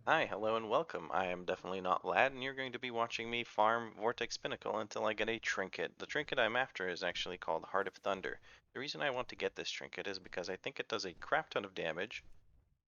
Hi, hello, and welcome. I am definitely not Vlad, and you're going to be watching me farm Vortex Pinnacle until I get a trinket. The trinket I'm after is actually called Heart of Thunder. The reason I want to get this trinket is because I think it does a crap ton of damage,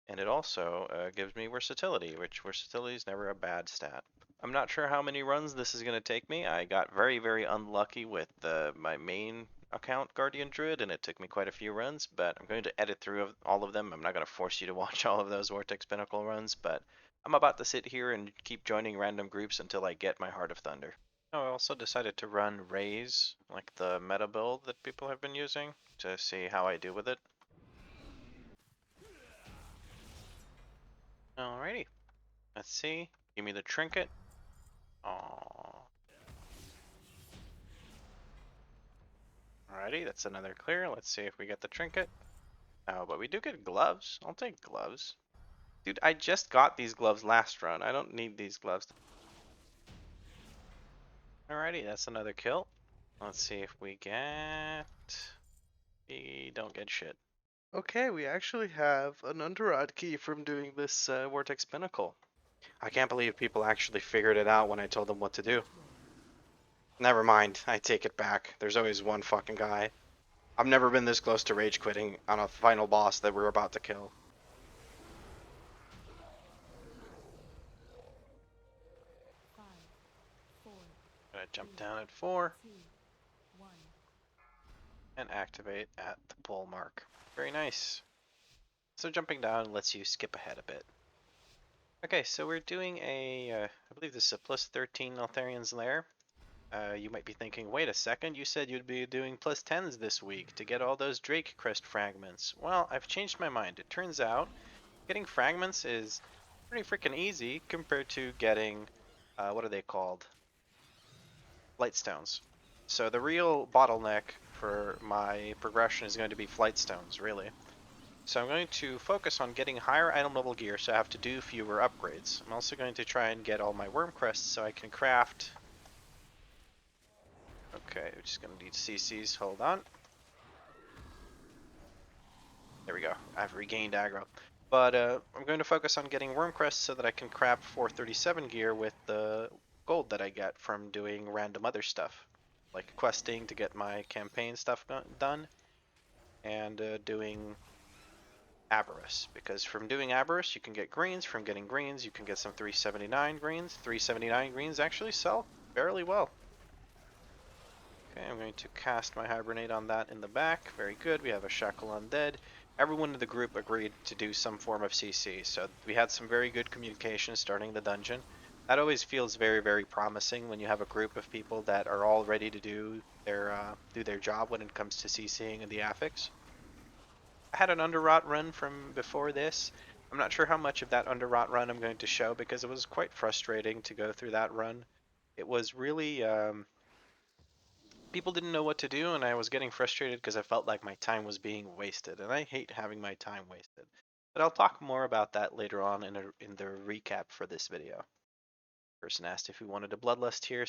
and it also gives me versatility, which versatility is never a bad stat. I'm not sure how many runs this is going to take me. I got very, very unlucky with my main account Guardian Druid, and it took me quite a few runs, but I'm going to edit through all of them. I'm not going to force you to watch all of those Vortex Pinnacle runs, but I'm about to sit here and keep joining random groups until I get my Heart of Thunder. Oh, I also decided to run Raise, like the meta build that people have been using, to see how I do with it. Alrighty, let's see. Give me the trinket. Aww. Alrighty, that's another clear. Let's see if we get the trinket. Oh, but we do get gloves. I'll take gloves. Dude, I just got these gloves last run. I don't need these gloves. Alrighty, that's another kill. Let's see if we get... We don't get shit. Okay, we actually have an underrod key from doing this Vortex Pinnacle. I can't believe people actually figured it out when I told them what to do. Never mind, I take it back. There's always one fucking guy. I've never been this close to rage quitting on a final boss that we're about to kill. Gonna jump down at 4 and activate at the pull mark. Very nice. So jumping down lets you skip ahead a bit. Okay, so we're doing I believe this is a plus 13 Altharians lair. You might be thinking, wait a second, you said you'd be doing plus 10s this week to get all those Drake Crest fragments. Well, I've changed my mind. It turns out getting fragments is pretty freaking easy compared to getting, what are they called? Flightstones. So the real bottleneck for my progression is going to be flightstones, really. So I'm going to focus on getting higher item level gear so I have to do fewer upgrades. I'm also going to try and get all my worm crests so I can craft... Okay, we're just going to need CCs, hold on. There we go, I've regained aggro. But I'm going to focus on getting worm crests so that I can craft 437 gear with the gold that I get from doing random other stuff. Like questing to get my campaign stuff done, and doing Avarice, because from doing Avarice you can get greens, from getting greens you can get some 379 greens. 379 greens actually sell fairly well. Okay, I'm going to cast my Hibernate on that in the back. Very good, we have a Shackle Undead. Everyone in the group agreed to do some form of CC, so we had some very good communication starting the dungeon. That always feels very, very promising when you have a group of people that are all ready to do their job when it comes to CCing and the affix. I had an underrot run from before this. I'm not sure how much of that underrot run I'm going to show because it was quite frustrating to go through that run. It was really, people didn't know what to do and I was getting frustrated because I felt like my time was being wasted, and I hate having my time wasted. But I'll talk more about that later on in the recap for this video. Person asked if we wanted a bloodlust here,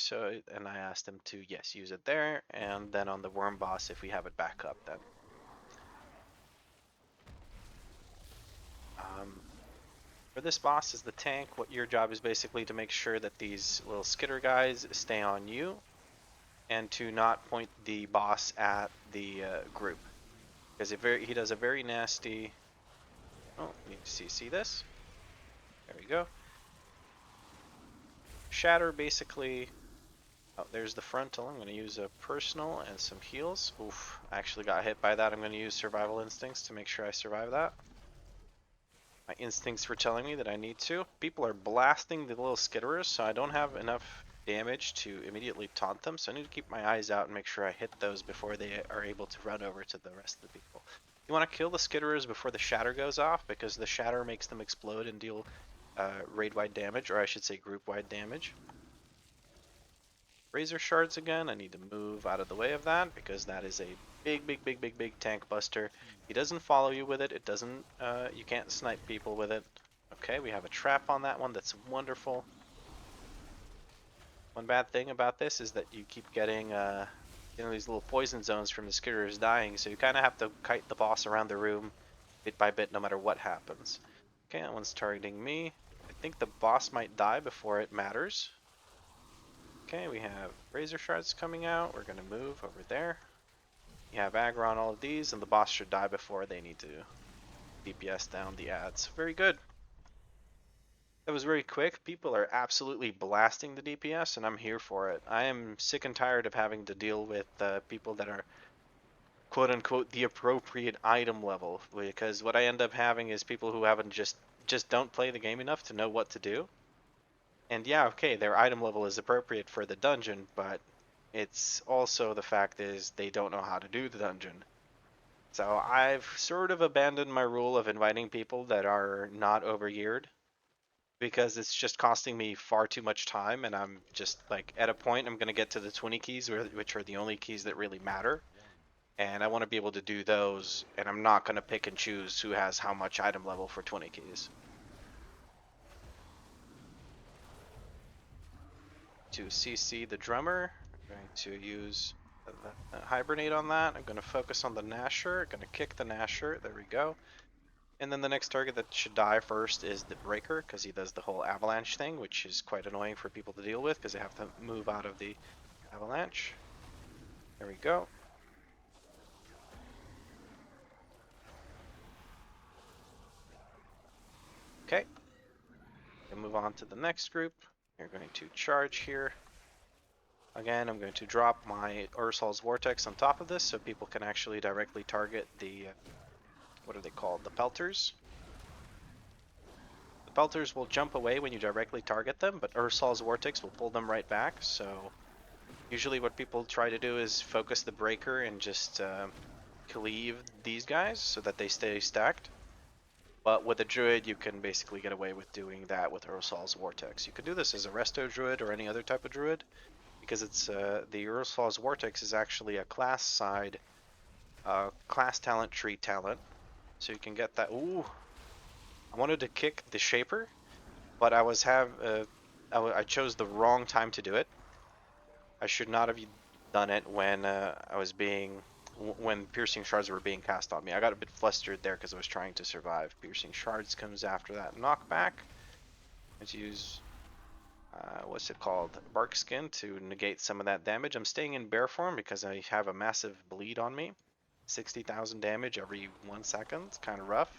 and I asked him to yes, use it there, and then on the worm boss if we have it back up then. For this boss as the tank, what your job is basically to make sure that these little skitter guys stay on you, and to not point the boss at the group, because he does a very nasty. Oh, you see this? There we go. Shatter basically. Oh, there's the frontal. I'm going to use a personal and some heals. Oof, I actually got hit by that. I'm going to use survival instincts to make sure I survive that. My instincts were telling me that I need to. People are blasting the little skitterers, so I don't have enough damage to immediately taunt them, so I need to keep my eyes out and make sure I hit those before they are able to run over to the rest of the people. You want to kill the skitterers before the shatter goes off, because the shatter makes them explode and deal raid-wide damage, or I should say group-wide damage. Razor shards again. I need to move out of the way of that because that is a big tank buster. He doesn't follow you with it. It doesn't. You can't snipe people with it. Okay, we have a trap on that one. That's wonderful. One bad thing about this is that you keep getting these little poison zones from the skitterers dying, so you kind of have to kite the boss around the room bit by bit no matter what happens. Okay, that one's targeting me. I think the boss might die before it matters. Okay, we have Razor Shards coming out. We're going to move over there. You have aggro on all of these, and the boss should die before they need to DPS down the ads. Very good. That was very quick. People are absolutely blasting the DPS, and I'm here for it. I am sick and tired of having to deal with people that are quote-unquote the appropriate item level, because what I end up having is people who haven't just don't play the game enough to know what to do. And yeah, okay, their item level is appropriate for the dungeon, but it's also the fact is they don't know how to do the dungeon. So I've sort of abandoned my rule of inviting people that are not overgeared because it's just costing me far too much time, and I'm just like at a point I'm going to get to the 20 keys, which are the only keys that really matter, and I want to be able to do those, and I'm not going to pick and choose who has how much item level for 20 keys. To CC the drummer, I'm going to use the hibernate on that. I'm going to focus on the Nasher, going to kick the Nasher, there we go. And then the next target that should die first is the Breaker, because he does the whole avalanche thing, which is quite annoying for people to deal with, because they have to move out of the avalanche. There we go. Okay. We'll move on to the next group. We're going to charge here. Again, I'm going to drop my Halls Vortex on top of this so people can actually directly target the, what are they called? The Pelters. The Pelters will jump away when you directly target them, but Halls Vortex will pull them right back, so usually what people try to do is focus the Breaker and just cleave these guys so that they stay stacked. But with a Druid, you can basically get away with doing that with Halls Vortex. You can do this as a Resto Druid or any other type of Druid, because it's the Halls Vortex is actually a class side, class talent tree talent, so you can get that. Ooh, I wanted to kick the Shaper, but I chose the wrong time to do it. I should not have done it when when Piercing Shards were being cast on me. I got a bit flustered there because I was trying to survive. Piercing Shards comes after that knockback. Let's use what's it called? Bark Skin to negate some of that damage. I'm staying in bear form because I have a massive bleed on me. 60,000 damage every 1 second. It's kind of rough.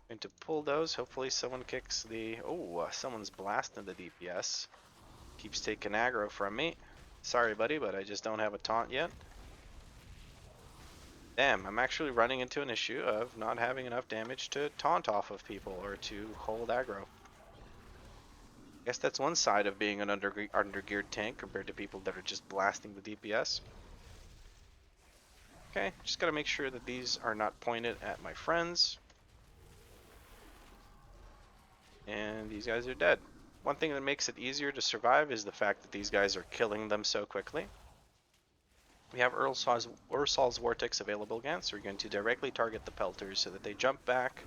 Going to pull those. Hopefully someone kicks the... Oh, someone's blasting the DPS. Keeps taking aggro from me. Sorry, buddy, but I just don't have a taunt yet. Damn, I'm actually running into an issue of not having enough damage to taunt off of people or to hold aggro. Guess that's one side of being an undergeared tank compared to people that are just blasting the DPS. Okay, just gotta make sure that these are not pointed at my friends. And these guys are dead. One thing that makes it easier to survive is the fact that these guys are killing them so quickly. We have Ursol's Vortex available again, so we're going to directly target the Pelters so that they jump back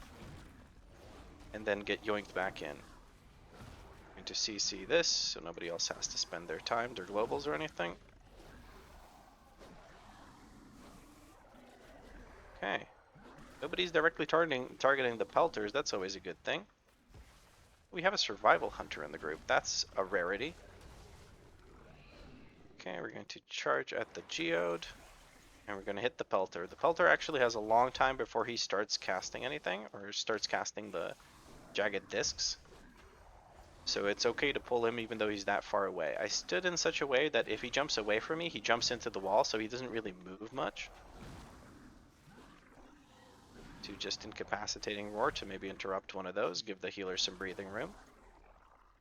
and then get yoinked back in. Going to CC this so nobody else has to spend their time, their globals or anything. Okay. Nobody's directly targeting the Pelters, that's always a good thing. We have a Survival Hunter in the group, that's a rarity. Okay, we're going to charge at the Geode, and we're going to hit the Pelter. The Pelter actually has a long time before he starts casting anything, or starts casting the Jagged Discs. So it's okay to pull him even though he's that far away. I stood in such a way that if he jumps away from me, he jumps into the wall, so he doesn't really move much. To just Incapacitating Roar to maybe interrupt one of those, give the healer some breathing room.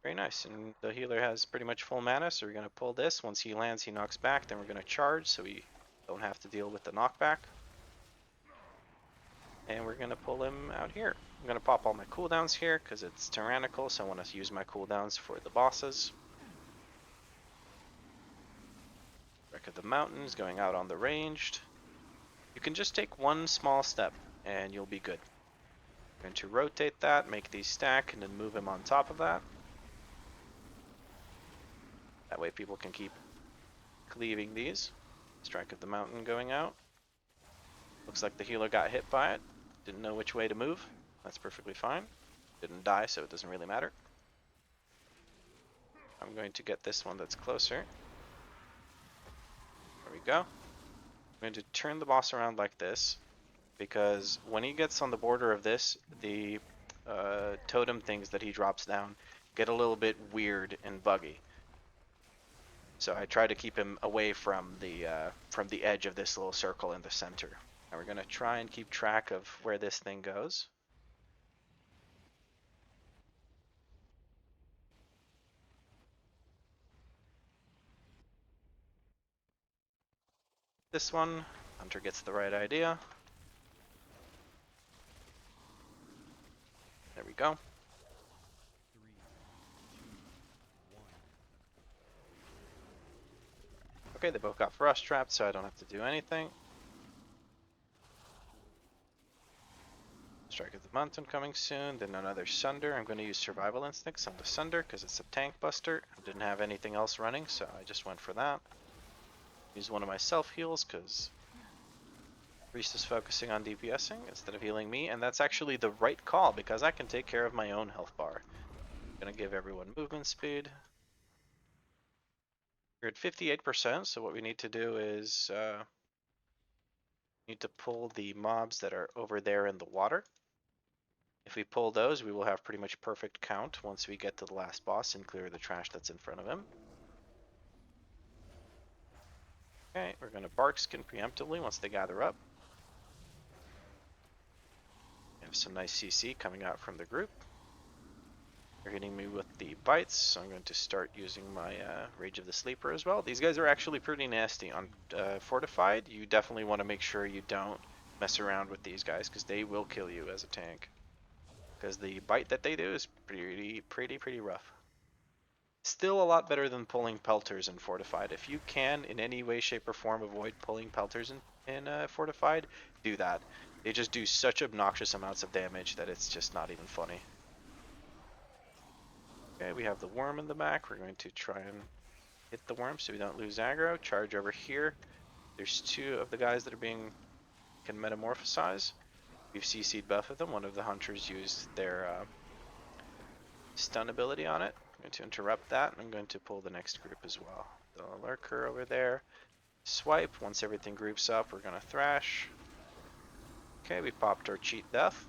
Very nice, and the healer has pretty much full mana, so we're going to pull this. Once he lands, he knocks back, then we're going to charge, so we don't have to deal with the knockback. And we're going to pull him out here. I'm going to pop all my cooldowns here, because it's tyrannical, so I want to use my cooldowns for the bosses. Wreck of the Mountains, going out on the ranged. You can just take one small step, and you'll be good. I'm going to rotate that, make these stack, and then move him on top of that. That way people can keep cleaving these. Strike of the Mountain going out. Looks like the healer got hit by it. Didn't know which way to move. That's perfectly fine. Didn't die, so it doesn't really matter. I'm going to get this one that's closer. There we go. I'm going to turn the boss around like this, because when he gets on the border of this, the totem things that he drops down get a little bit weird and buggy. So I try to keep him away from the edge of this little circle in the center. And we're going to try and keep track of where this thing goes. This one, Hunter gets the right idea. There we go. Okay, they both got frost trapped, so I don't have to do anything. Strike of the Mountain coming soon, then another Sunder. I'm going to use Survival Instincts on the Sunder because it's a tank buster. I didn't have anything else running, so I just went for that. Use one of my self heals because Priest is focusing on DPSing instead of healing me, and that's actually the right call because I can take care of my own health bar. I'm going to give everyone movement speed. We're at 58%, so what we need to do is need to pull the mobs that are over there in the water. If we pull those, we will have pretty much perfect count once we get to the last boss and clear the trash that's in front of him. Okay, we're going to bark skin preemptively once they gather up. We have some nice CC coming out from the group. They're hitting me with the bites, so I'm going to start using my Rage of the Sleeper as well. These guys are actually pretty nasty. On Fortified, you definitely want to make sure you don't mess around with these guys because they will kill you as a tank. Because the bite that they do is pretty rough. Still a lot better than pulling pelters in Fortified. If you can, in any way, shape, or form, avoid pulling pelters in Fortified, do that. They just do such obnoxious amounts of damage that it's just not even funny. Okay, we have the worm in the back. We're going to try and hit the worm so we don't lose aggro. Charge over here. There's two of the guys that are can metamorphosize. We've CC'd both of them. One of the hunters used their stun ability on it. I'm going to interrupt that. I'm going to pull the next group as well. The lurker over there. Swipe. Once everything groups up, we're going to thrash. Okay, we popped our cheat death.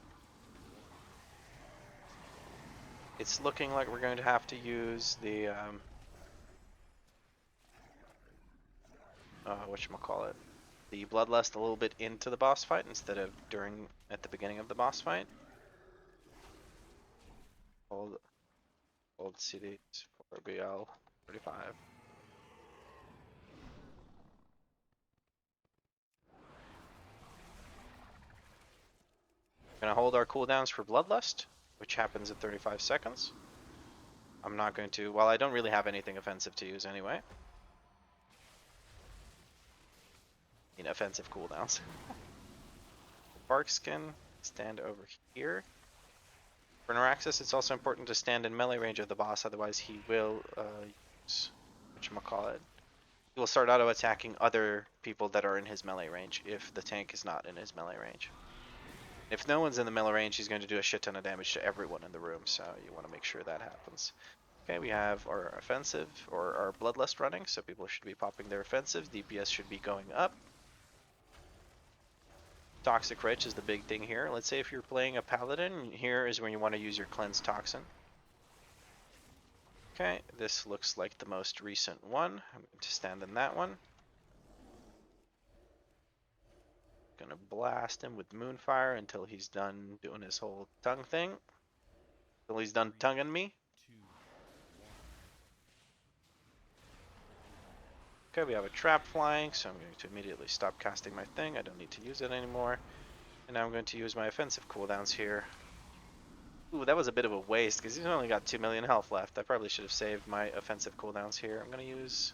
It's looking like we're going to have to use the whatchamacallit, the bloodlust a little bit into the boss fight instead of at the beginning of the boss fight. Hold CDs for BL 35. Gonna hold our cooldowns for bloodlust, which happens at 35 seconds. I'm not going to, well, I don't really have anything offensive to use anyway. Offensive cooldowns. Barkskin, stand over here. For Neuraxis, it's also important to stand in melee range of the boss, otherwise he will use, whatchamacallit, he will start auto-attacking other people that are in his melee range if the tank is not in his melee range. If no one's in the melee range, he's going to do a shit ton of damage to everyone in the room, so you want to make sure that happens. Okay, we have our offensive, or our bloodlust running, so people should be popping their offensive. DPS should be going up. Toxic Rich is the big thing here. Let's say if you're playing a paladin, here is when you want to use your cleanse toxin. Okay, this looks like the most recent one. I'm going to stand in that one. Gonna blast him with Moonfire until he's done doing his whole tongue thing. Until he's done tonguing me. Okay, we have a trap flying, so I'm going to immediately stop casting my thing. I don't need to use it anymore. And now I'm going to use my offensive cooldowns here. Ooh, that was a bit of a waste because he's only got 2 million health left. I probably should have saved my offensive cooldowns here. I'm going to use...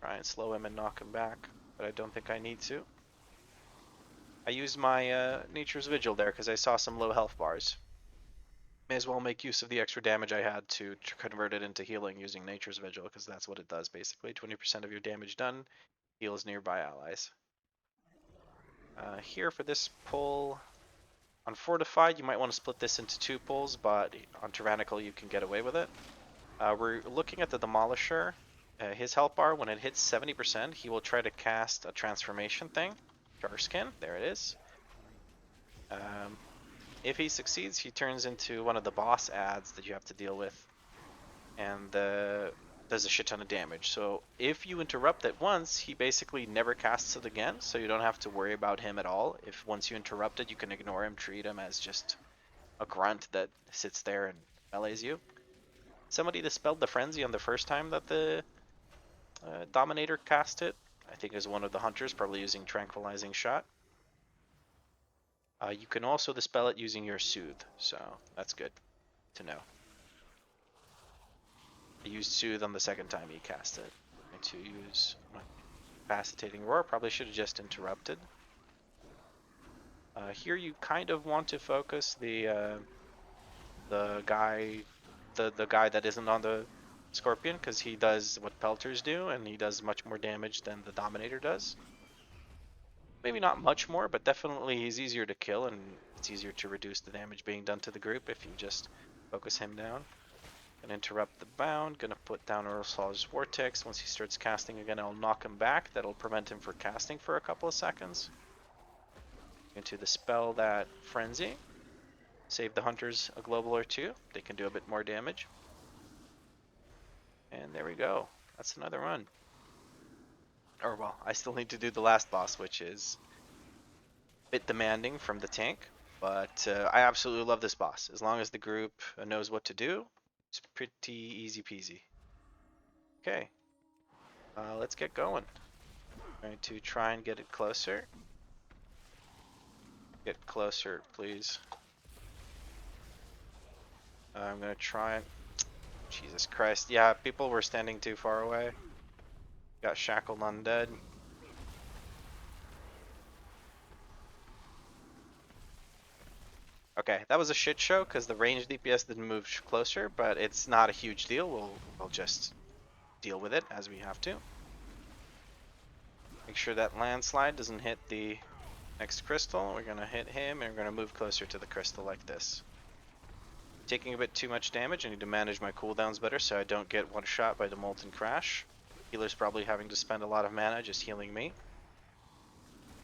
try and slow him and knock him back, but I don't think I need to. I used my Nature's Vigil there because I saw some low health bars. May as well make use of the extra damage I had to convert it into healing using Nature's Vigil, because that's what it does basically. 20% of your damage done heals nearby allies. Here for this pull, On Fortified, you might want to split this into 2 pulls, but on Tyrannical, you can get away with it. We're looking at the Demolisher. His health bar, when it hits 70%, he will try to cast a transformation thing. Jarskin, there it is. If he succeeds, he turns into one of the boss ads that you have to deal with, and does a shit ton of damage. So if you interrupt it once, he basically never casts it again, so you don't have to worry about him at all. If once you interrupt it, you can ignore him, treat him as just a grunt that sits there and melees you. Somebody dispelled the frenzy on the first time that the Dominator cast it. I think it was one of the hunters, probably using Tranquilizing Shot. You can also dispel it using your Soothe, so that's good to know. I used Soothe on the second time he cast it. I'm going to use my Incapacitating Roar. Probably should have just interrupted. Here you kind of want to focus the guy, the guy that isn't on the Scorpion, because he does what Pelters do, and he does much more damage than the Dominator does. Maybe not much more, but definitely he's easier to kill, and it's easier to reduce the damage being done to the group if you just focus him down. Gonna interrupt the bound, gonna put down Ursal's Vortex. Once he starts casting again, I'll knock him back. That'll prevent him from casting for a couple of seconds. Going to dispel that Frenzy. Save the hunters a global or 2. They can do a bit more damage. And there we go. That's another run. Or well, I still need to do the last boss, which is a bit demanding from the tank. But I absolutely love this boss. As long as the group knows what to do, it's pretty easy peasy. Okay. Let's get going. I'm going to try and get it closer. Get closer, please. I'm going to try and... Jesus Christ. Yeah, people were standing too far away. Got shackled undead. Okay, that was a shit show because the range DPS didn't move closer, but it's not a huge deal. We'll just deal with it as we have to. Make sure that landslide doesn't hit the next crystal. We're gonna hit him and we're gonna move closer to the crystal like this. Taking a bit too much damage. I need to manage my cooldowns better so I don't get one shot by the Molten Crash. Healer's probably having to spend a lot of mana just healing me,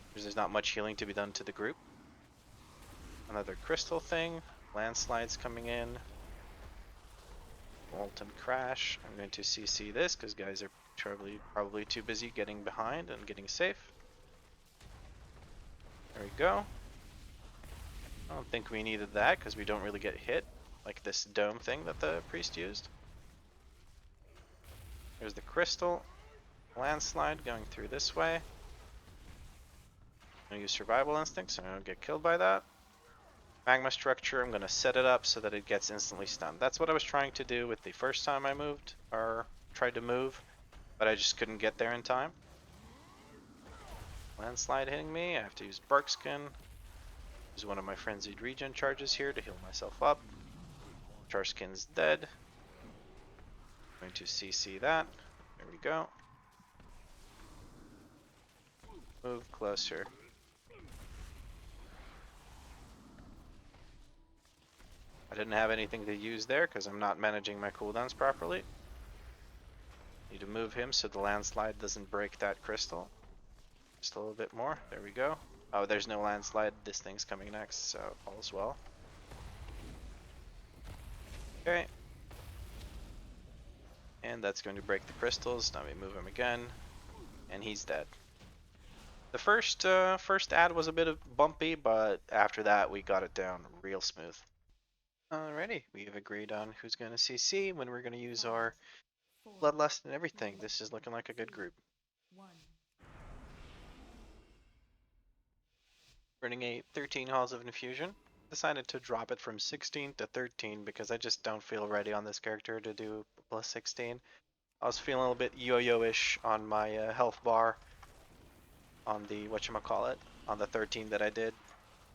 because there's not much healing to be done to the group. Another crystal thing. Landslides coming in. Molten Crash. I'm going to CC this because guys are probably too busy getting behind and getting safe. There we go. I don't think we needed that because we don't really get hit like this dome thing that the priest used. There's the crystal. Landslide going through this way. I'm going to use Survival Instinct so I don't get killed by that. Magma Structure, I'm going to set it up so that it gets instantly stunned. That's what I was trying to do with the first time I moved, or tried to move, but I just couldn't get there in time. Landslide hitting me, I have to use Barkskin. Use one of my Frenzied Regen charges here to heal myself up. Charskin's dead. I'm going to CC that. There we go. Move closer. I didn't have anything to use there because I'm not managing my cooldowns properly. Need to move him so the landslide doesn't break that crystal. Just a little bit more. There we go. Oh, there's no landslide. This thing's coming next, so all's well. Okay. And that's going to break the crystals. Now we move him again. And he's dead. The first ad was a bit bumpy, but after that we got it down real smooth. Alrighty, we have agreed on who's going to CC, when we're going to use our Bloodlust and everything. This is looking like a good group. Running a 13 Halls of Infusion. Decided to drop it from 16 to 13 because I just don't feel ready on this character to do plus 16. I was feeling a little bit yo-yo-ish on my health bar on the, whatchamacallit, on the 13 that I did,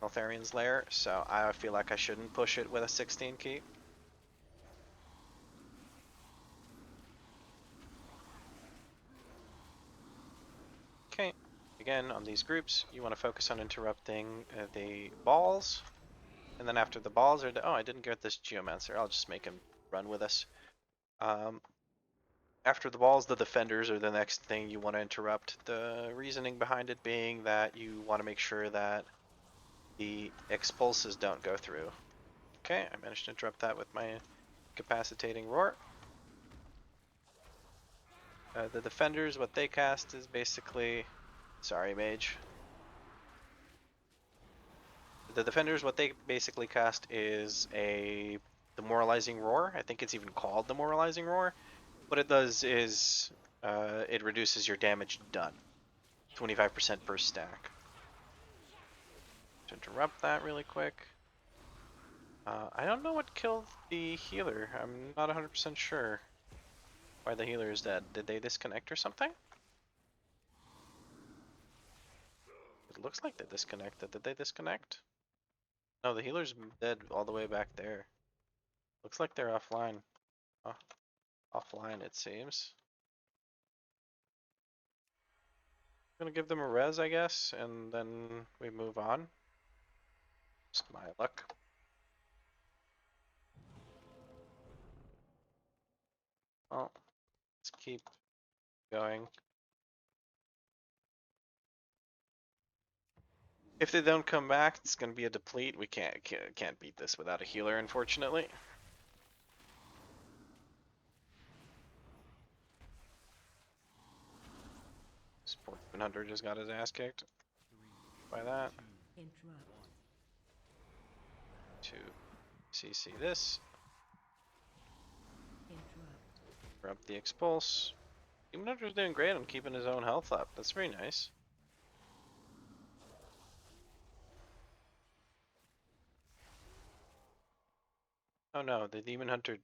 Altharians Lair, so I feel like I shouldn't push it with a 16 key. Okay, again, on these groups, you want to focus on interrupting the balls. And then after the balls are oh, I didn't get this Geomancer. I'll just make him run with us. After the balls, the defenders are the next thing you want to interrupt. The reasoning behind it being that you want to make sure that the expulses don't go through. Okay, I managed to interrupt that with my incapacitating roar. The defenders, what they cast is basically, sorry mage. The defenders, what they basically cast is a demoralizing roar. I think it's even called demoralizing roar. What it does is it reduces your damage done, 25% per stack. To interrupt that really quick. I don't know what killed the healer. I'm not 100% sure why the healer is dead. Did they disconnect or something? It looks like they disconnected. Did they disconnect? No, the healer's dead all the way back there. Looks like they're offline. Oh, offline it seems. I'm gonna give them a res, I guess, and then we move on. Just my luck. Well, let's keep going. If they don't come back, it's gonna be a deplete. We can't beat this without a healer, unfortunately. Sport 100 just got his ass kicked by that. To CC this. Interrupt the expulse. Demon Hunter's doing great on keeping his own health up. That's very nice. Oh no, the Demon Hunter,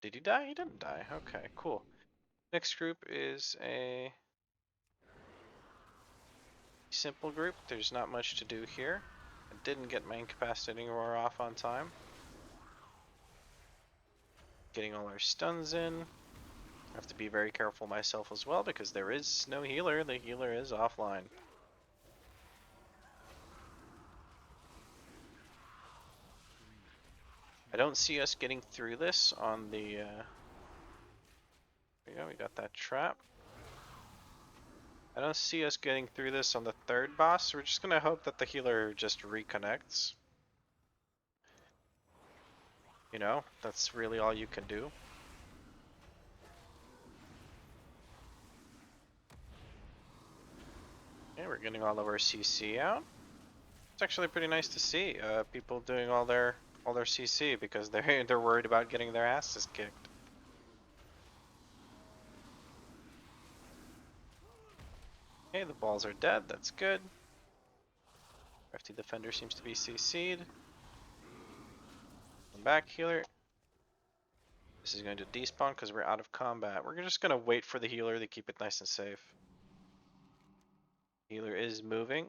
did he die? He didn't die. Okay, cool. Next group is a simple group. There's not much to do here. I didn't get my incapacitating roar off on time. Getting all our stuns in. I have to be very careful myself as well because there is no healer. The healer is offline. I don't see us getting through this on the, there we go, we got that trap. I don't see us getting through this on the third boss, so we're just gonna hope that the healer just reconnects. You know, that's really all you can do. Okay, we're getting all of our CC out. It's actually pretty nice to see people doing all their CC because they're worried about getting their asses kicked. Okay, the balls are dead. That's good. Crafty defender seems to be CC'd. Come back, healer. This is going to despawn because we're out of combat. We're just going to wait for the healer to keep it nice and safe. Healer is moving.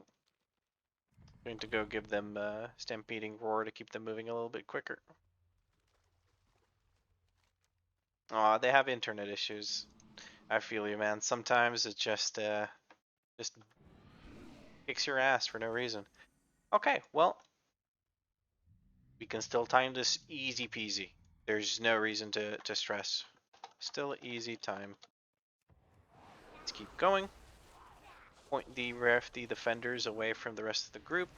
Going to go give them stampeding roar to keep them moving a little bit quicker. Aw, they have internet issues. I feel you, man. Sometimes it just kicks your ass for no reason. Okay, well, we can still time this easy peasy. There's no reason to stress. Still easy time. Let's keep going. Point the defenders away from the rest of the group.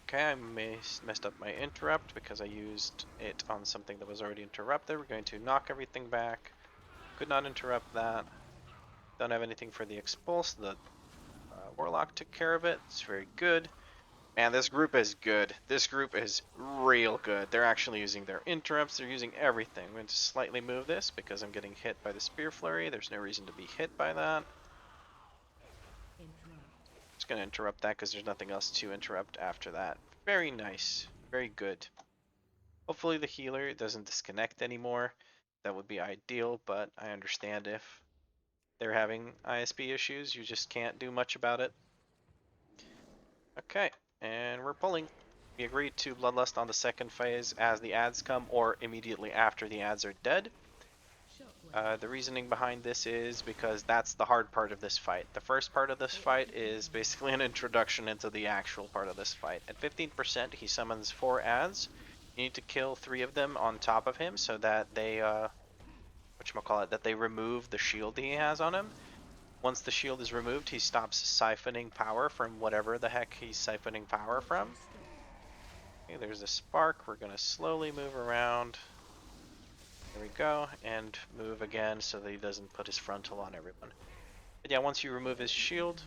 Okay, I messed up my interrupt because I used it on something that was already interrupted. We're going to knock everything back. Could not interrupt that. Don't have anything for the expulse. The warlock took care of it. It's very good. Man, this group is good. This group is real good. They're actually using their interrupts. They're using everything. I'm going to slightly move this because I'm getting hit by the spear flurry. There's no reason to be hit by that. Just going to interrupt that because there's nothing else to interrupt after that. Very nice. Very good. Hopefully the healer doesn't disconnect anymore. That would be ideal, but I understand if they're having ISP issues. You just can't do much about it. Okay, and we're pulling. We agreed to Bloodlust on the second phase as the ads come or immediately after the ads are dead. The reasoning behind this is because that's the hard part of this fight. The first part of this fight is basically an introduction into the actual part of this fight. At 15%, he summons 4 ads. You need to kill 3 of them on top of him so that they, whatchamacallit, that they remove the shield he has on him. Once the shield is removed, he stops siphoning power from whatever the heck he's siphoning power from. Okay, there's a spark. We're going to slowly move around. There we go, and move again so that he doesn't put his frontal on everyone. But yeah, once you remove his shield,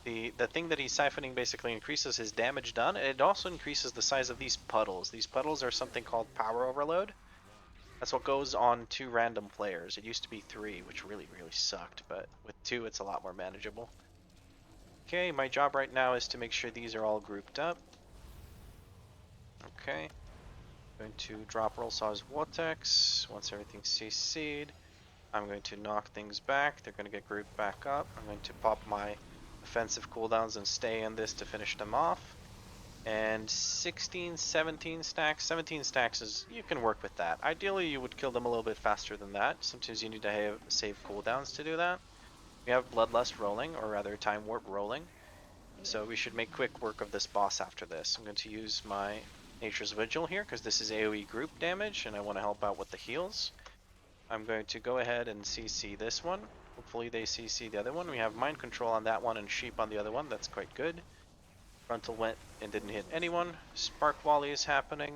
the thing that he's siphoning basically increases his damage done, and it also increases the size of these puddles. These puddles are something called power overload. That's what goes on 2 random players. It used to be 3, which really sucked, but with 2 it's a lot more manageable. Okay, my job right now is to make sure these are all grouped up. Okay. Going to drop Rollsaw's Vortex once everything's CC'd. I'm going to knock things back. They're going to get grouped back up. I'm going to pop my offensive cooldowns and stay in this to finish them off. And 16, 17 stacks. 17 stacks is, you can work with that. Ideally, you would kill them a little bit faster than that. Sometimes you need to save cooldowns to do that. We have Bloodlust rolling, or rather Time Warp rolling. So we should make quick work of this boss after this. I'm going to use my Nature's Vigil here because this is AoE group damage and I want to help out with the heals. I'm going to go ahead and CC this one. Hopefully they CC the other one. We have Mind Control on that one and Sheep on the other one. That's quite good. Frontal went and didn't hit anyone. Spark Volley is happening.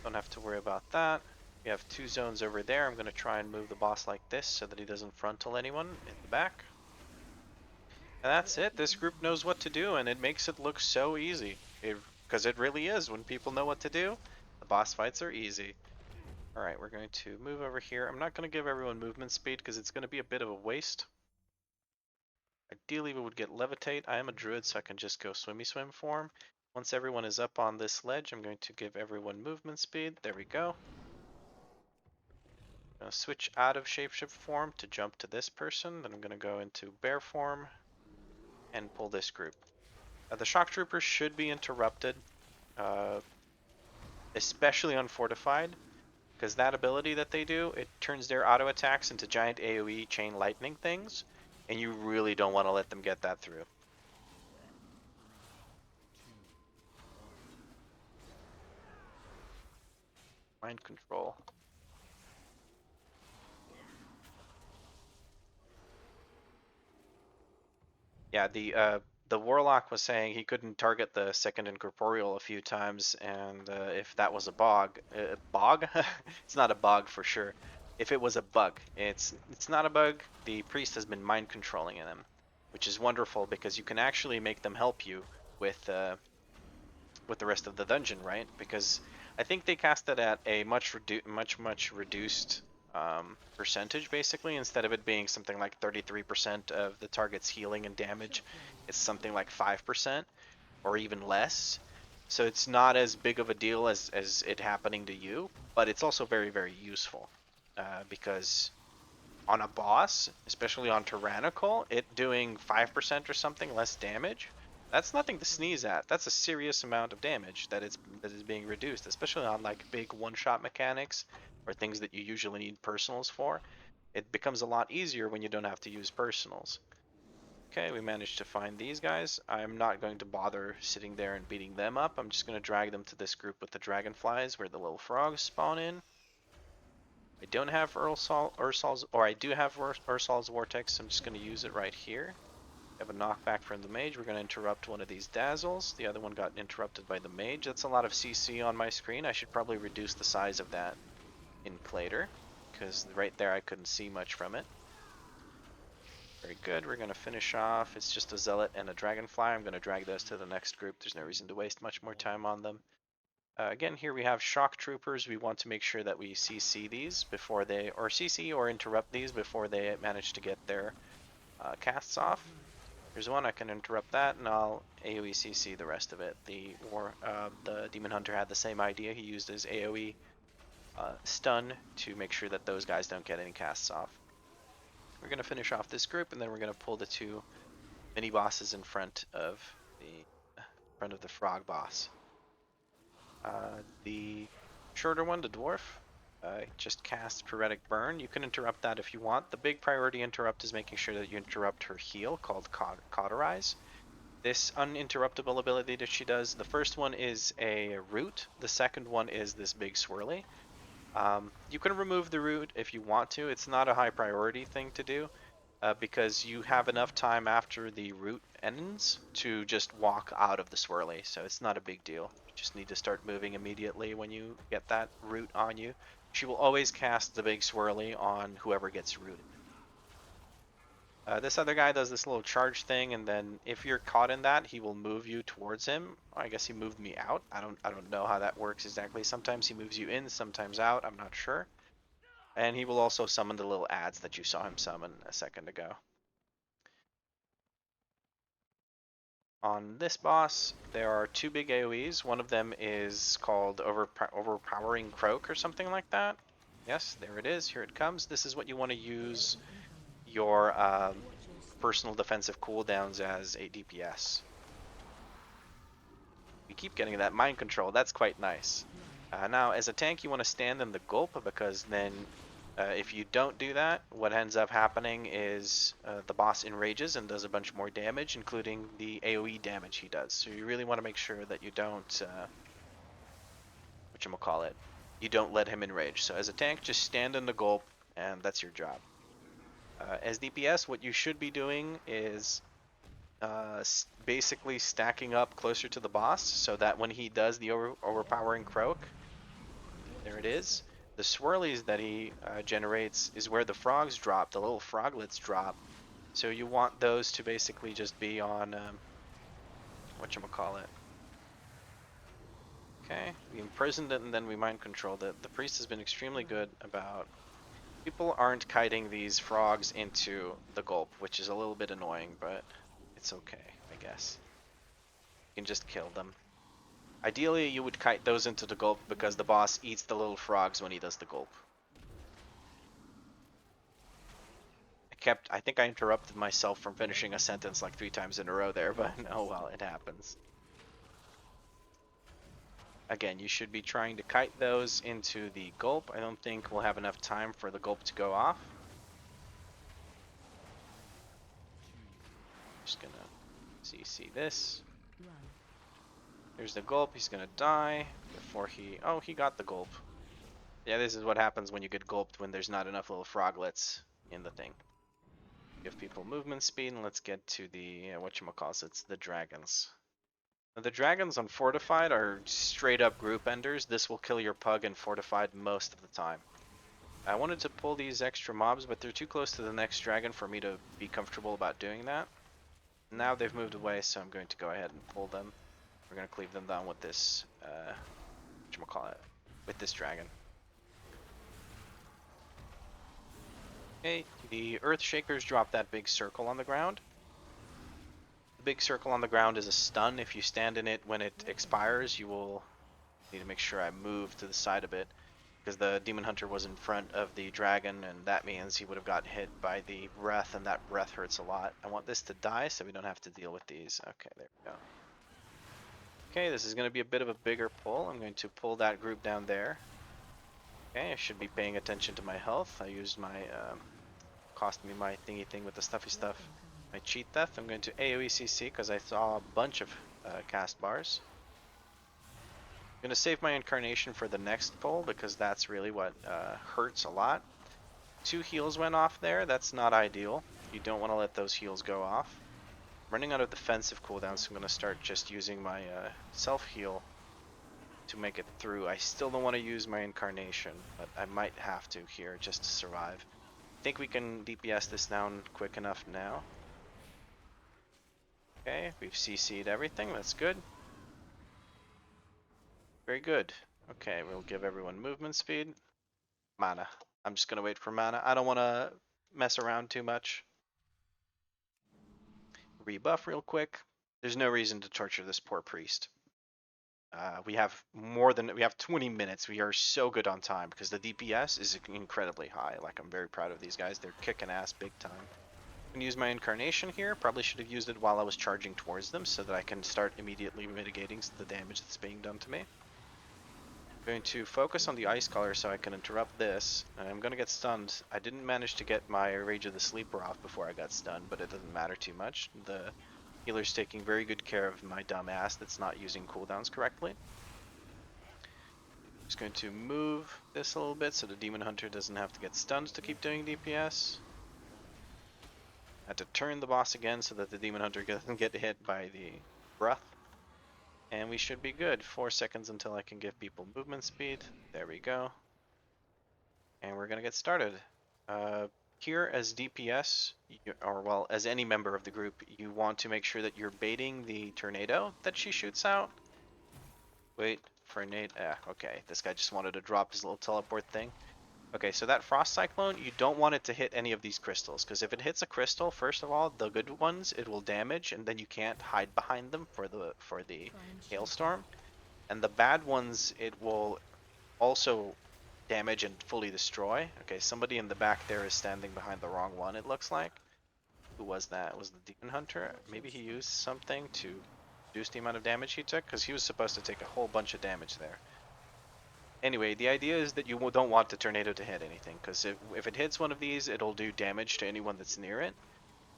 Don't have to worry about that. We have 2 zones over there. I'm going to try and move the boss like this so that he doesn't frontal anyone in the back. And that's it. This group knows what to do, and it makes it look so easy. Because it really is. When people know what to do, the boss fights are easy. Alright, we're going to move over here. I'm not going to give everyone movement speed because it's going to be a bit of a waste. Ideally, we would get levitate. I am a druid, so I can just go swimmy swim form. Once everyone is up on this ledge, I'm going to give everyone movement speed. There we go. I'm going to switch out of shapeshift form to jump to this person. Then I'm going to go into bear form and pull this group. The shock troopers should be interrupted, especially on fortified, because that ability that they do, it turns their auto attacks into giant AoE chain lightning things, and you really don't want to let them get that through. Mind control. Yeah, the warlock was saying he couldn't target the second incorporeal a few times, and if that was a bog, it's not a bog for sure. If it was a bug, it's not a bug. The priest has been mind controlling them, which is wonderful because you can actually make them help you with the rest of the dungeon, right? Because I think they cast it at a much reduced percentage, basically. Instead of it being something like 33% of the target's healing and damage, it's something like 5% or even less. So it's not as big of a deal as it happening to you, but it's also very useful because on a boss, especially on Tyrannical, it doing 5% or something less damage, that's nothing to sneeze at. That's a serious amount of damage that is being reduced, especially on like big one-shot mechanics or things that you usually need personals for. It becomes a lot easier when you don't have to use personals. Okay, we managed to find these guys. I'm not going to bother sitting there and beating them up. I'm just going to drag them to this group with the dragonflies where the little frogs spawn in. I don't have Ursol's, or I do have Ursol's Vortex, so I'm just going to use it right here. I have a knockback from the mage. We're going to interrupt one of these dazzles. The other one got interrupted by the mage. That's a lot of CC on my screen. I should probably reduce the size of that in Clader, because right there I couldn't see much from it. Very good. We're going to finish off. It's just a zealot and a dragonfly. I'm going to drag those to the next group. There's no reason to waste much more time on them. Again, here we have shock troopers. We want to make sure that we CC these before they, or CC or interrupt these before they manage to get their casts off. There's one, I can interrupt that, and I'll AoE CC the rest of it. The Demon Hunter had the same idea. He used his AoE stun to make sure that those guys don't get any casts off. We're going to finish off this group, and then we're going to pull the 2 mini bosses in front of the frog boss. The shorter one, the dwarf, just cast Paretic Burn. You can interrupt that if you want. The big priority interrupt is making sure that you interrupt her heal, called Cauterize. This uninterruptible ability that she does, the first one is a root, the second one is this big swirly. You can remove the root if you want to. It's not a high priority thing to do because you have enough time after the root ends to just walk out of the swirly, so it's not a big deal. You just need to start moving immediately when you get that root on you. She will always cast the big swirly on whoever gets rooted. This other guy does this little charge thing, and then if you're caught in that, he will move you towards him. I guess he moved me out. I don't know how that works exactly. Sometimes he moves you in, sometimes out. I'm not sure. And he will also summon the little ads that you saw him summon a second ago. On this boss, there are two big AoEs. One of them is called Overpowering Croak or something like that. Yes, there it is. Here it comes. This is what you want to use your personal defensive cooldowns as a DPS. We keep getting that mind control. That's quite nice. Now, as a tank, you want to stand in the gulp because then if you don't do that, what ends up happening is the boss enrages and does a bunch more damage, including the AoE damage he does. So you really want to make sure that you don't, whatchamacallit, you don't let him enrage. So as a tank, just stand in the gulp, and that's your job. As DPS, what you should be doing is basically stacking up closer to the boss so that when he does the overpowering croak, there it is. The swirlies that he generates is where the frogs drop, the little froglets drop. So you want those to basically just be on, whatchamacallit. Okay, we imprisoned it and then we mind controlled it. The priest has been extremely good about... People aren't kiting these frogs into the gulp, which is a little bit annoying, but it's okay, I guess. You can just kill them. Ideally, you would kite those into the gulp because the boss eats the little frogs when he does the gulp. I think I interrupted myself from finishing a sentence like 3 times in a row there, but oh well, it happens. Again, you should be trying to kite those into the gulp. I don't think we'll have enough time for the gulp to go off. Just gonna CC this. Here's the gulp. He's gonna die before he... Oh, he got the gulp. Yeah, this is what happens when you get gulped when there's not enough little froglets in the thing. Give people movement speed, and let's get to the whatchamacallit, the dragons. Now, the dragons on Fortified are straight up group enders. This will kill your pug in Fortified most of the time. I wanted to pull these extra mobs, but they're too close to the next dragon for me to be comfortable about doing that. Now they've moved away, so I'm going to go ahead and pull them. We're going to cleave them down with this, whatchamacallit, with this dragon. Okay, the Earth Shakers drop that big circle on the ground. The big circle on the ground is a stun. If you stand in it when it expires, you will need to make sure I move to the side a bit because the Demon Hunter was in front of the dragon, and that means he would have got hit by the breath, and that breath hurts a lot. I want this to die so we don't have to deal with these. Okay, there we go. Okay, this is going to be a bit of a bigger pull. I'm going to pull that group down there. Okay, I should be paying attention to my health. I used my, cost me my thingy thing with the stuffy stuff. My cheat death. I'm going to AoE CC because I saw a bunch of cast bars. I'm going to save my incarnation for the next pull because that's really what hurts a lot. 2 heals went off there. That's not ideal. You don't want to let those heals go off. I'm running out of defensive cooldowns, so I'm going to start just using my self-heal to make it through. I still don't want to use my incarnation, but I might have to here just to survive. I think we can DPS this down quick enough now. Okay, we've CC'd everything. That's good. Very good. Okay, we'll give everyone movement speed. Mana. I'm just going to wait for mana. I don't want to mess around too much. Rebuff real quick. There's no reason to torture this poor priest. We have 20 minutes. We are so good on time because the DPS is incredibly high. Like, I'm very proud of these guys. They're kicking ass big time. I'm going to use my incarnation here. Probably should have used it while I was charging towards them so that I can start immediately mitigating the damage that's being done to me. I'm going to focus on the ice collar so I can interrupt this, and I'm going to get stunned. I didn't manage to get my Rage of the Sleeper off before I got stunned, but it doesn't matter too much. The healer's taking very good care of my dumb ass that's not using cooldowns correctly. Just going to move this a little bit so the Demon Hunter doesn't have to get stunned to keep doing DPS. I had to turn the boss again so that the Demon Hunter doesn't get hit by the breath. And we should be good. 4 seconds until I can give people movement speed. There we go. And we're going to get started. Here as DPS, or well, as any member of the group, you want to make sure that you're baiting the tornado that she shoots out. Wait for Nate. Okay, this guy just wanted to drop his little teleport thing. Okay, so that Frost Cyclone, you don't want it to hit any of these crystals, because if it hits a crystal, first of all, the good ones, it will damage, and then you can't hide behind them for the hailstorm. And the bad ones, it will also damage and fully destroy. Okay, somebody in the back there is standing behind the wrong one, it looks like. Who was that? Was the Demon Hunter? Maybe he used something to reduce the amount of damage he took, because he was supposed to take a whole bunch of damage there. Anyway, the idea is that you don't want the tornado to hit anything, because if it hits one of these, it'll do damage to anyone that's near it.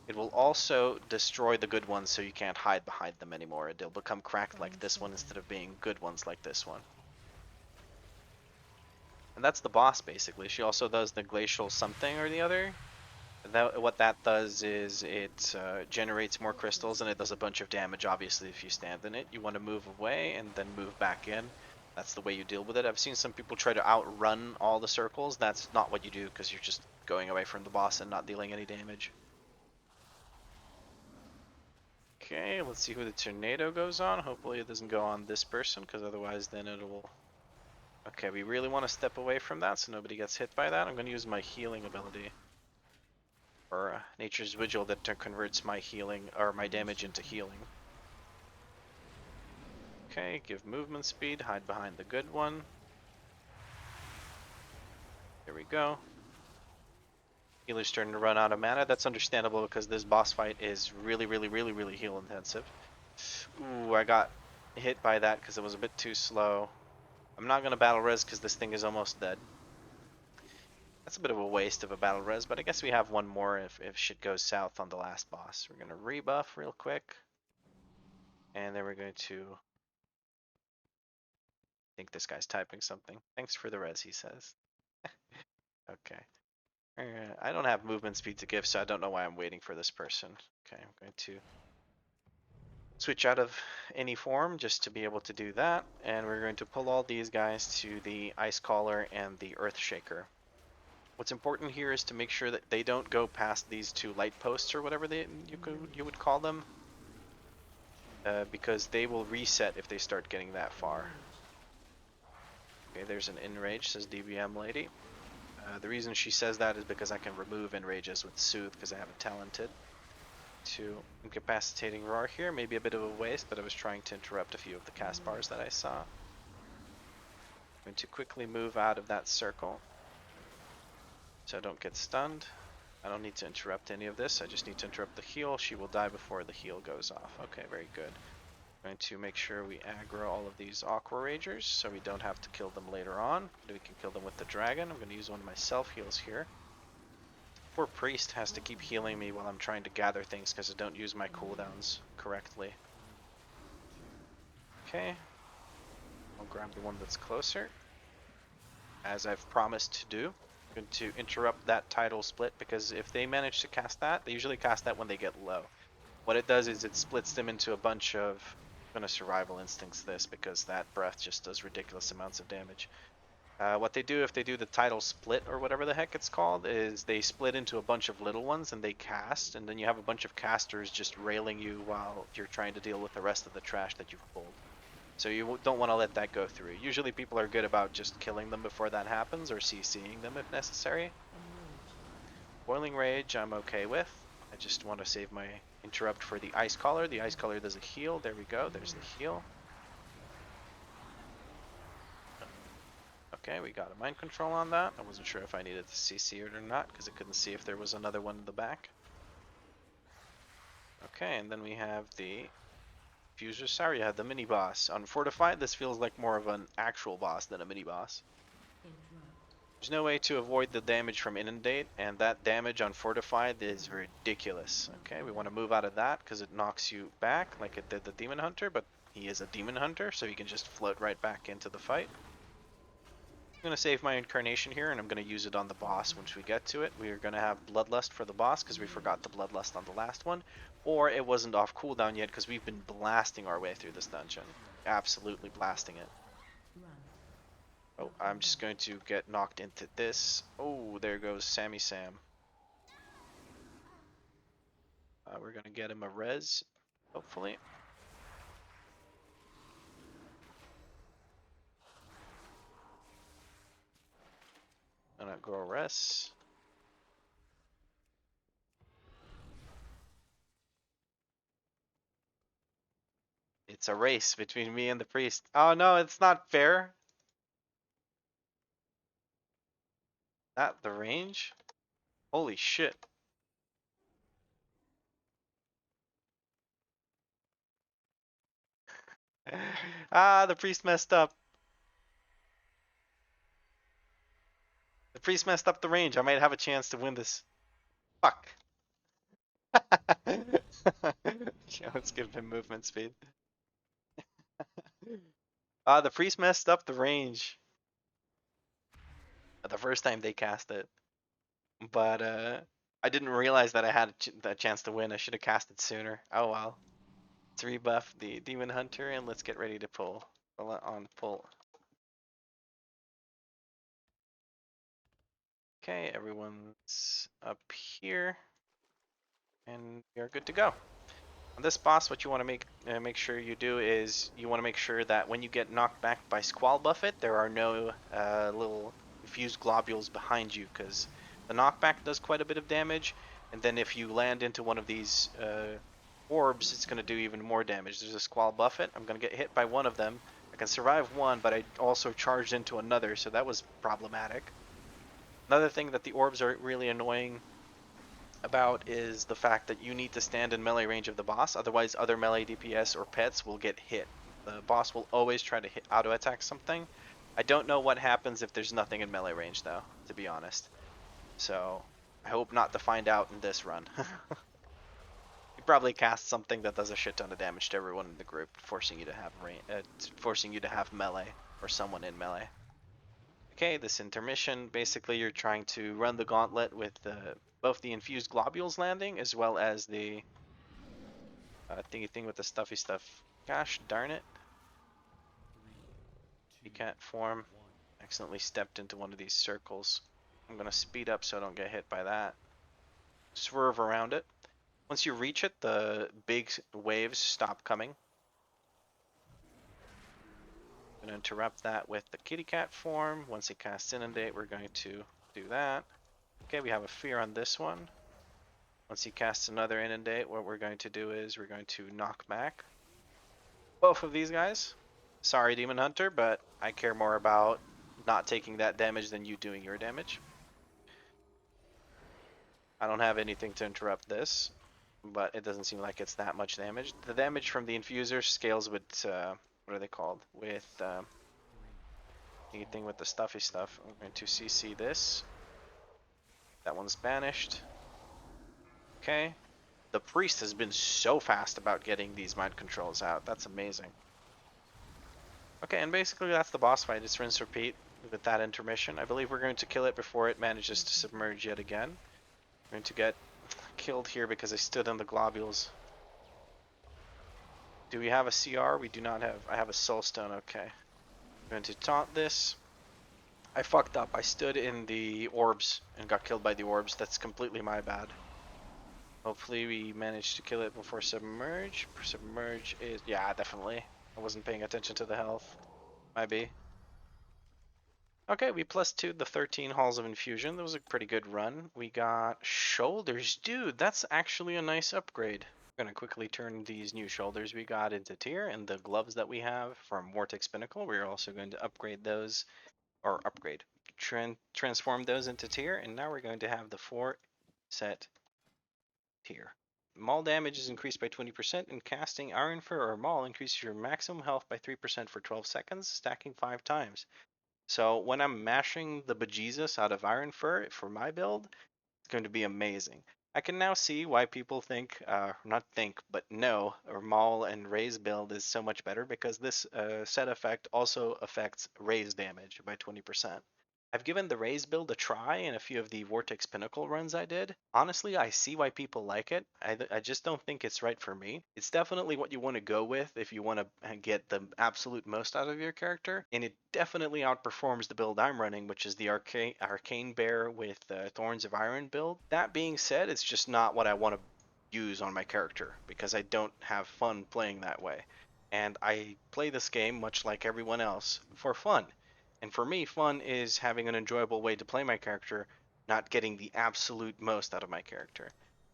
It will also destroy the good ones so you can't hide behind them anymore. They'll become cracked like this one instead of being good ones like this one. And that's the boss, basically. She also does the glacial something or the other. What that does is it generates more crystals, and it does a bunch of damage, obviously, if you stand in it. You want to move away and then move back in. That's the way you deal with it. I've seen some people try to outrun all the circles. That's not what you do, because you're just going away from the boss and not dealing any damage. Okay, let's see who the tornado goes on. Hopefully it doesn't go on this person, because otherwise then it will... Okay, we really want to step away from that so nobody gets hit by that. I'm going to use my healing ability. Or Nature's Vigil that converts my healing, or my damage into healing. Okay, give movement speed, hide behind the good one. There we go. Healer's starting to run out of mana. That's understandable because this boss fight is really heal intensive. Ooh, I got hit by that because it was a bit too slow. I'm not going to battle res because this thing is almost dead. That's a bit of a waste of a battle res, but I guess we have one more if shit goes south on the last boss. We're going to rebuff real quick. And then we're going to... I think this guy's typing something. Thanks for the res, he says. Okay. I don't have movement speed to give, so I don't know why I'm waiting for this person. Okay, I'm going to switch out of any form just to be able to do that. And we're going to pull all these guys to the Ice Caller and the Earth Shaker. What's important here is to make sure that they don't go past these two light posts or whatever you would call them. Because they will reset if they start getting that far. Okay, there's an Enrage, says DBM Lady. The reason she says that is because I can remove Enrages with Soothe because I have a Talented. To Incapacitating Roar here, maybe a bit of a waste, but I was trying to interrupt a few of the cast bars that I saw. I'm going to quickly move out of that circle so I don't get stunned. I don't need to interrupt any of this, I just need to interrupt the heal. She will die before the heal goes off. Okay, very good. I'm going to make sure we aggro all of these Aqua Ragers so we don't have to kill them later on. We can kill them with the dragon. I'm going to use one of my self-heals here. Poor priest has to keep healing me while I'm trying to gather things because I don't use my cooldowns correctly. Okay. I'll grab the one that's closer. As I've promised to do. I'm going to interrupt that tidal split because if they manage to cast that, they usually cast that when they get low. What it does is it splits them into a bunch of... I'm going to survival instincts this because that breath just does ridiculous amounts of damage. What they do if they do the tidal split or whatever the heck it's called is they split into a bunch of little ones and they cast, and then you have a bunch of casters just railing you while you're trying to deal with the rest of the trash that you've pulled. So you don't want to let that go through. Usually people are good about just killing them before that happens or CCing them if necessary. Boiling Rage I'm okay with. I just want to save my interrupt for the Ice Collar. The Ice Collar does a heal. There we go. There's the heal. Okay, we got a mind control on that. I wasn't sure if I needed to CC it or not because I couldn't see if there was another one in the back. Okay, and then we have the Fuser Saria, the mini boss. On Fortified, this feels like more of an actual boss than a mini boss. There's no way to avoid the damage from Inundate, and that damage on Fortified is ridiculous. Okay, we want to move out of that because it knocks you back like it did the Demon Hunter, but he is a Demon Hunter, so he can just float right back into the fight. I'm going to save my Incarnation here, and I'm going to use it on the boss once we get to it. We are going to have Bloodlust for the boss because we forgot the Bloodlust on the last one, or it wasn't off cooldown yet because we've been blasting our way through this dungeon. Absolutely blasting it. Oh, I'm just going to get knocked into this. Oh, there goes Sammy Sam. We're going to get him a res, hopefully. Gonna go res. It's a race between me and the priest. Oh no, it's not fair. At the range? Holy shit. Ah, the priest messed up. The priest messed up the range. I might have a chance to win this. Fuck. Yeah, let's give him movement speed. Ah, the priest messed up the range. The first time they cast it. But I didn't realize that I had a chance to win. I should have cast it sooner. Oh well. Let's rebuff the Demon Hunter and let's get ready to pull. Pull. Okay, everyone's up here, and we are good to go. On this boss, what you want to make sure you do is you want to make sure that when you get knocked back by Squall Buffet, there are no little infused globules behind you, because the knockback does quite a bit of damage, and then if you land into one of these orbs, it's going to do even more damage. There's a Squall Buffet. I'm going to get hit by one of them. I can survive one, but I also charged into another, so that was problematic. Another thing that the orbs are really annoying about is the fact that you need to stand in melee range of the boss, otherwise other melee DPS or pets will get hit. The boss will always try to auto attack something. I don't know what happens if there's nothing in melee range though, to be honest. So I hope not to find out in this run. You probably cast something that does a shit ton of damage to everyone in the group, forcing you to have melee or someone in melee. Okay, this intermission, basically you're trying to run the gauntlet with both the infused globules landing as well as the thingy thing with the stuffy stuff. Gosh darn it. You can't form. Accidentally stepped into one of these circles. I'm going to speed up so I don't get hit by that. Swerve around it. Once you reach it, the big waves stop coming. I'm going to interrupt that with the kitty cat form. Once it casts Inundate, we're going to do that. Okay, we have a fear on this one. Once he casts another Inundate, what we're going to do is we're going to knock back both of these guys. Sorry, Demon Hunter, but I care more about not taking that damage than you doing your damage. I don't have anything to interrupt this, but it doesn't seem like it's that much damage. The damage from the Infuser scales with, what are they called? With, anything with the stuffy stuff. I'm going to CC this. That one's banished. Okay. The priest has been so fast about getting these mind controls out. That's amazing. Okay, and basically that's the boss fight. It's rinse repeat with that intermission. I believe we're going to kill it before it manages to submerge yet again. I'm going to get killed here because I stood in the globules. Do we have a CR? We do not have. I have a soulstone. Okay. I'm going to taunt this. I fucked up. I stood in the orbs and got killed by the orbs. That's completely my bad. Hopefully we manage to kill it before submerge. Submerge is... yeah, definitely. I wasn't paying attention to the health. Might be. Okay, we +2'd the 13 Halls of Infusion. That was a pretty good run. We got shoulders. Dude, that's actually a nice upgrade. I'm going to quickly turn these new shoulders we got into tier, and the gloves that we have from Vortex Pinnacle, we're also going to upgrade those, or transform those into tier, and now we're going to have the 4 set tier. Maul damage is increased by 20%, and casting Iron Fur or Maul increases your maximum health by 3% for 12 seconds, stacking 5 times. So when I'm mashing the bejesus out of Iron Fur for my build, it's going to be amazing. I can now see why people think, not think, but know, or Maul and Ray's build is so much better because this set effect also affects Ray's damage by 20%. I've given the Raze build a try in a few of the Vortex Pinnacle runs I did. Honestly, I see why people like it. I just don't think it's right for me. It's definitely what you want to go with if you want to get the absolute most out of your character, and it definitely outperforms the build I'm running, which is the Arcane Bear with Thorns of Iron build. That being said, it's just not what I want to use on my character because I don't have fun playing that way. And I play this game much like everyone else for fun. And for me, fun is having an enjoyable way to play my character, not getting the absolute most out of my character.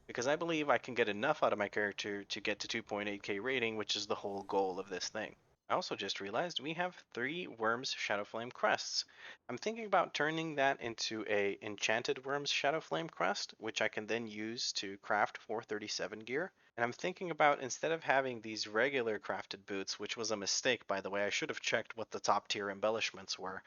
Because I believe I can get enough out of my character to get to 2.8k rating, which is the whole goal of this thing. I also just realized we have 3 Worms Shadowflame crests. I'm thinking about turning that into a Enchanted Worms Shadowflame crest, which I can then use to craft 437 gear. And I'm thinking about, instead of having these regular crafted boots, which was a mistake by the way, I should have checked what the top tier embellishments were.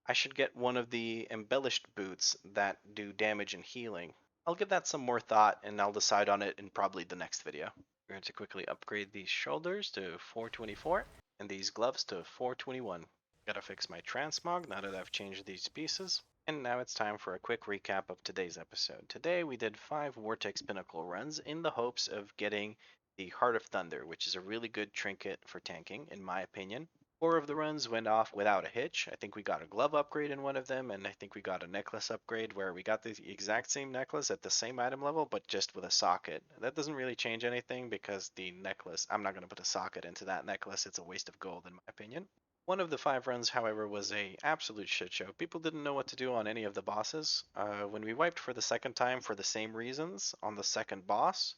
I should get one of the embellished boots that do damage and healing. I'll give that some more thought and I'll decide on it in probably the next video. We're going to quickly upgrade these shoulders to 424 and these gloves to 421. Gotta fix my transmog now that I've changed these pieces. And now it's time for a quick recap of today's episode. Today we did 5 Vortex Pinnacle runs in the hopes of getting the Heart of Thunder, which is a really good trinket for tanking, in my opinion. 4 of the runs went off without a hitch. I think we got a glove upgrade in one of them, and I think we got a necklace upgrade where we got the exact same necklace at the same item level, but just with a socket. That doesn't really change anything because the necklace, I'm not going to put a socket into that necklace. It's a waste of gold in my opinion. One of the 5 runs, however, was a absolute shit show. People didn't know what to do on any of the bosses. When we wiped for the second time for the same reasons on the second boss,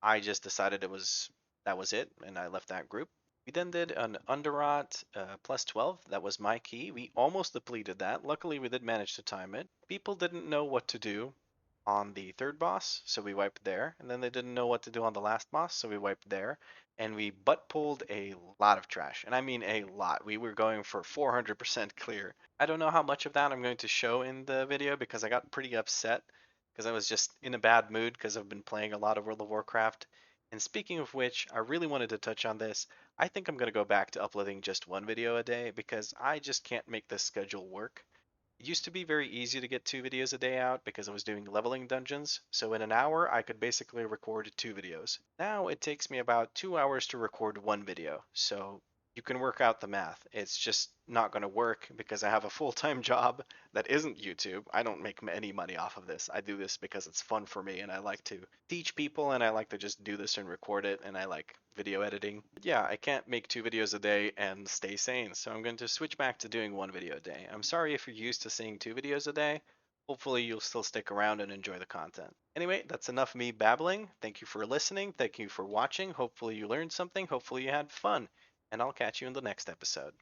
I just decided that was it, and I left that group. We then did an Underrot plus 12. That was my key. We almost depleted that. Luckily, we did manage to time it. People didn't know what to do on the third boss, so we wiped there. And then they didn't know what to do on the last boss, so we wiped there. And we butt pulled a lot of trash. And I mean a lot. We were going for 400% clear. I don't know how much of that I'm going to show in the video because I got pretty upset because I was just in a bad mood because I've been playing a lot of World of Warcraft. And speaking of which, I really wanted to touch on this. I think I'm going to go back to uploading just 1 video a day because I just can't make this schedule work. It used to be very easy to get 2 videos a day out because I was doing leveling dungeons, so in an hour I could basically record 2 videos. Now it takes me about 2 hours to record 1 video, so you can work out the math. It's just not going to work because I have a full-time job that isn't YouTube. I don't make any money off of this. I do this because it's fun for me and I like to teach people and I like to just do this and record it and I like video editing. But yeah, I can't make 2 videos a day and stay sane, so I'm going to switch back to doing 1 video a day. I'm sorry if you're used to seeing 2 videos a day. Hopefully you'll still stick around and enjoy the content. Anyway, that's enough of me babbling. Thank you for listening. Thank you for watching. Hopefully you learned something. Hopefully you had fun. And I'll catch you in the next episode.